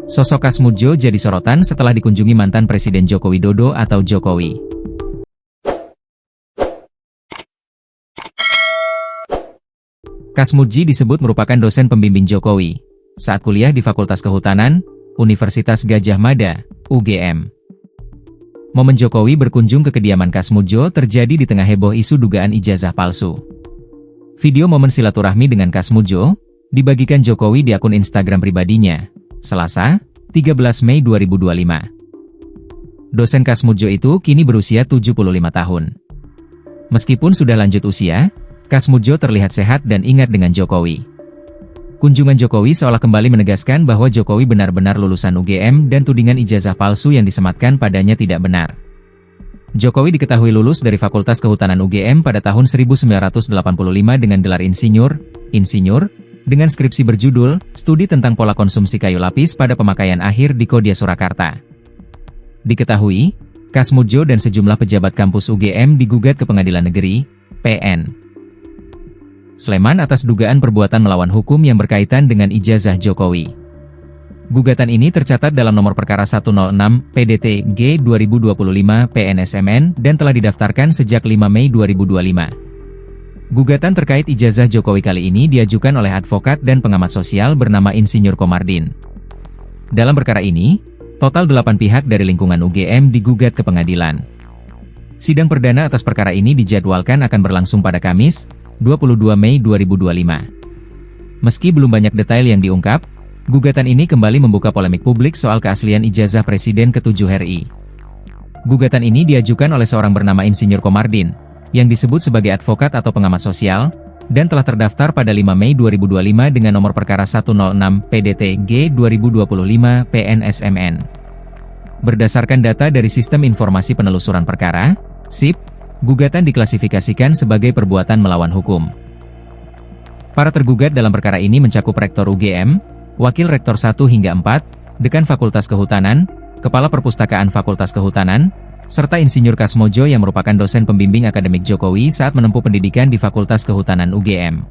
Sosok Kasmudjo jadi sorotan setelah dikunjungi mantan Presiden Joko Widodo atau Jokowi. Kasmudji disebut merupakan dosen pembimbing Jokowi saat kuliah di Fakultas Kehutanan, Universitas Gadjah Mada, UGM. Momen Jokowi berkunjung ke kediaman Kasmudjo terjadi di tengah heboh isu dugaan ijazah palsu. Video momen silaturahmi dengan Kasmudjo dibagikan Jokowi di akun Instagram pribadinya, Selasa, 13 Mei 2025. Dosen Kasmudjo itu kini berusia 75 tahun. Meskipun sudah lanjut usia, Kasmudjo terlihat sehat dan ingat dengan Jokowi. Kunjungan Jokowi seolah kembali menegaskan bahwa Jokowi benar-benar lulusan UGM dan tudingan ijazah palsu yang disematkan padanya tidak benar. Jokowi diketahui lulus dari Fakultas Kehutanan UGM pada tahun 1985 dengan gelar insinyur, dengan skripsi berjudul, Studi tentang Pola Konsumsi Kayu Lapis pada Pemakaian Akhir di Kodya Surakarta. Diketahui, Kasmudjo dan sejumlah pejabat kampus UGM digugat ke Pengadilan Negeri, PN Sleman atas dugaan perbuatan melawan hukum yang berkaitan dengan ijazah Jokowi. Gugatan ini tercatat dalam nomor perkara 106 PDT G 2025 PNSMN dan telah didaftarkan sejak 5 Mei 2025. Gugatan terkait ijazah Jokowi kali ini diajukan oleh advokat dan pengamat sosial bernama Insinyur Komardin. Dalam perkara ini, total 8 pihak dari lingkungan UGM digugat ke pengadilan. Sidang perdana atas perkara ini dijadwalkan akan berlangsung pada Kamis, 22 Mei 2025. Meski belum banyak detail yang diungkap, gugatan ini kembali membuka polemik publik soal keaslian ijazah Presiden ke-7 RI. Gugatan ini diajukan oleh seorang bernama Insinyur Komardin, yang disebut sebagai advokat atau pengamat sosial, dan telah terdaftar pada 5 Mei 2025 dengan nomor perkara 106 PDT G 2025 PNSMN. Berdasarkan data dari Sistem Informasi Penelusuran Perkara, SIP, gugatan diklasifikasikan sebagai perbuatan melawan hukum. Para tergugat dalam perkara ini mencakup Rektor UGM, Wakil Rektor 1 hingga 4, Dekan Fakultas Kehutanan, Kepala Perpustakaan Fakultas Kehutanan, serta Insinyur Kasmudjo yang merupakan dosen pembimbing akademik Jokowi saat menempuh pendidikan di Fakultas Kehutanan UGM.